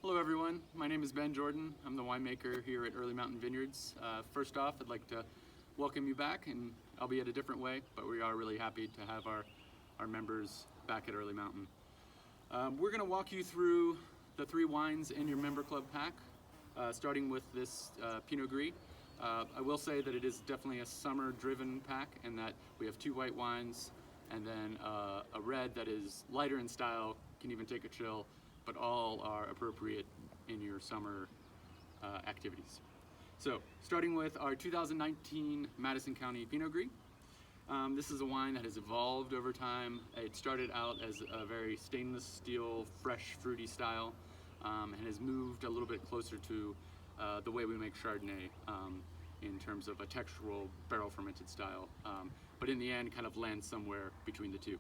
Hello everyone, my name is Ben Jordan. I'm the winemaker here at Early Mountain Vineyards. First off, I'd like to welcome you back, and albeit a different way, but we are really happy to have our members back at Early Mountain. We're going to walk you through the 3 wines in your member club pack, starting with this Pinot Gris. I will say that it is definitely a summer-driven pack, and that we have 2 white wines and then a red that is lighter in style, can even take a chill, but all are appropriate in your summer activities. So, starting with our 2019 Madison County Pinot Gris. This is a wine that has evolved over time. It started out as a very stainless steel, fresh, fruity style, and has moved a little bit closer to the way we make Chardonnay in terms of a textural barrel fermented style, but in the end kind of lands somewhere between the two.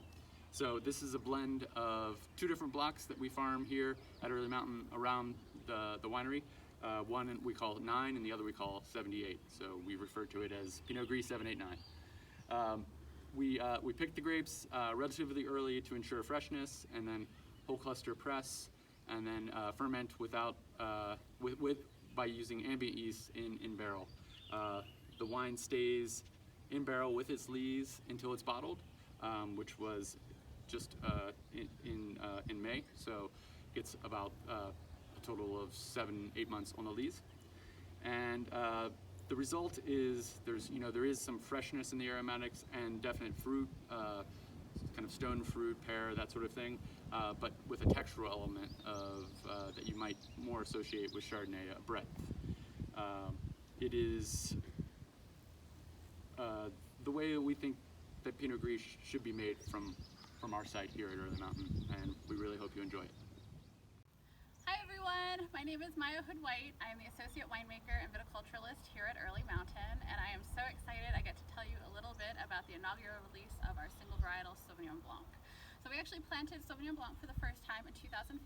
So this is a blend of 2 different blocks that we farm here at Early Mountain around the winery. One we call 9 and the other we call 78. So we refer to it as Pinot Gris 789. We pick the grapes relatively early to ensure freshness, and then whole cluster press, and then ferment by using ambient yeast in barrel. The wine stays in barrel with its lees until it's bottled, which was just in May, so it's about a total of 7-8 months on the lees. And the result is there is some freshness in the aromatics and definite fruit, kind of stone fruit, pear, that sort of thing, but with a textural element that you might more associate with Chardonnay, a breadth. It is the way that we think that Pinot Gris should be made from our site here at Early Mountain, and we really hope you enjoy it. Hi everyone, my name is Maya Hood-White. I am the Associate Winemaker and Viticulturalist here at Early Mountain, and I am so excited I get to tell you a little bit about the inaugural release of our single varietal Sauvignon Blanc. So we actually planted Sauvignon Blanc for the first time in 2015,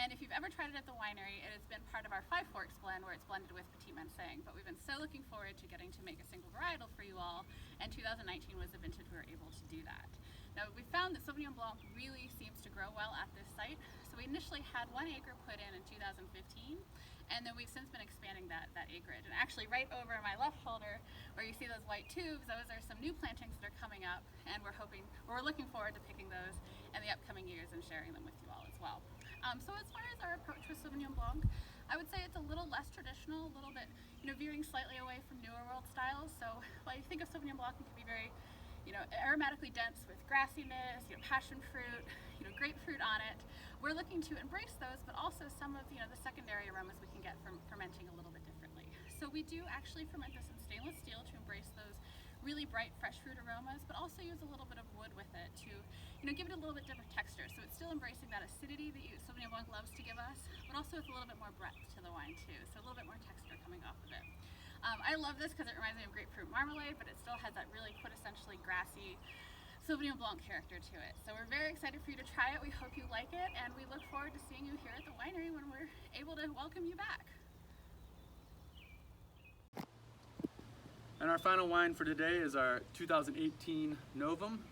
and if you've ever tried it at the winery, it has been part of our Five Forks blend where it's blended with Petit Manseng, but we've been so looking forward to getting to make a single varietal for you all, and 2019 was the vintage we were able to do that. Now we found that Sauvignon Blanc really seems to grow well at this site, so we initially had 1 acre put in 2015, and then we've since been expanding that acreage. And actually right over my left shoulder where you see those white tubes, those are some new plantings that are coming up, and we're looking forward to picking those in the upcoming years and sharing them with you all as well. So as far as our approach with Sauvignon Blanc, I would say it's a little less traditional, a little bit, veering slightly away from newer world styles. So while you think of Sauvignon Blanc, it can be very, aromatically dense with grassiness, passion fruit, grapefruit on it. We're looking to embrace those, but also some of, the secondary aromas we can get from fermenting a little bit differently. So we do actually ferment this in stainless steel to embrace those really bright fresh fruit aromas, but also use a little bit of wood with it to, give it a little bit different texture. So it's still embracing that acidity that Sauvignon Blanc loves to give us, but also with a little bit more breadth to the wine too. So a little bit more texture coming off of it. I love this because it reminds me of grapefruit marmalade, but it still has that really quintessentially grassy Sauvignon Blanc character to it. So we're very excited for you to try it. We hope you like it, and we look forward to seeing you here at the winery when we're able to welcome you back. And our final wine for today is our 2018 Novum.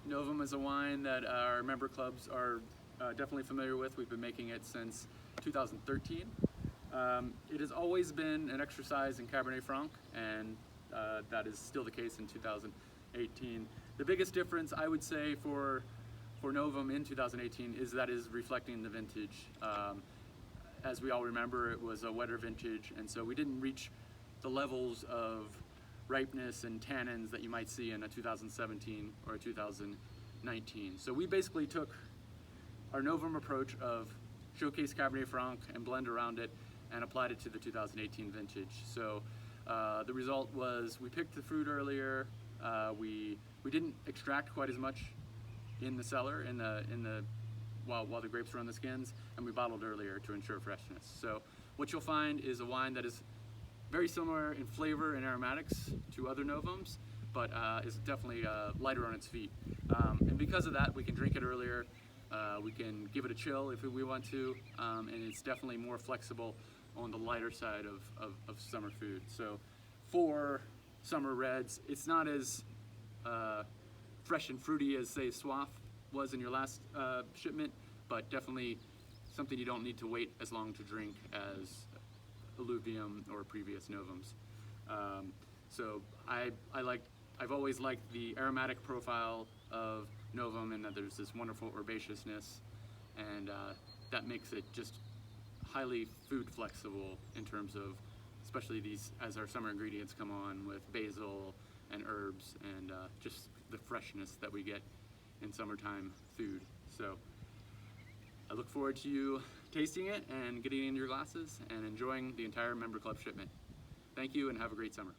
Novum is a wine that our member clubs are definitely familiar with. We've been making it since 2013. It has always been an exercise in Cabernet Franc, and that is still the case in 2018. The biggest difference, I would say, for Novum in 2018 is that is reflecting the vintage. As we all remember, it was a wetter vintage, and so we didn't reach the levels of ripeness and tannins that you might see in a 2017 or a 2019. So we basically took our Novum approach of showcase Cabernet Franc and blend around it and applied it to the 2018 vintage. So the result was we picked the fruit earlier. We didn't extract quite as much in the cellar while the grapes were on the skins, and we bottled earlier to ensure freshness. So what you'll find is a wine that is very similar in flavor and aromatics to other Novums, but is definitely lighter on its feet. And because of that, we can drink it earlier. We can give it a chill if we want to, and it's definitely more flexible on the lighter side of summer food. So for summer reds, it's not as fresh and fruity as, say, Soif was in your last shipment, but definitely something you don't need to wait as long to drink as alluvium or previous novums. So I've always liked the aromatic profile of novum, and that there's this wonderful herbaceousness, and that makes it just highly food flexible in terms of, especially these as our summer ingredients come on with basil and herbs, and just the freshness that we get in summertime food. So I look forward to you tasting it and getting it in your glasses and enjoying the entire member club shipment. Thank you and have a great summer.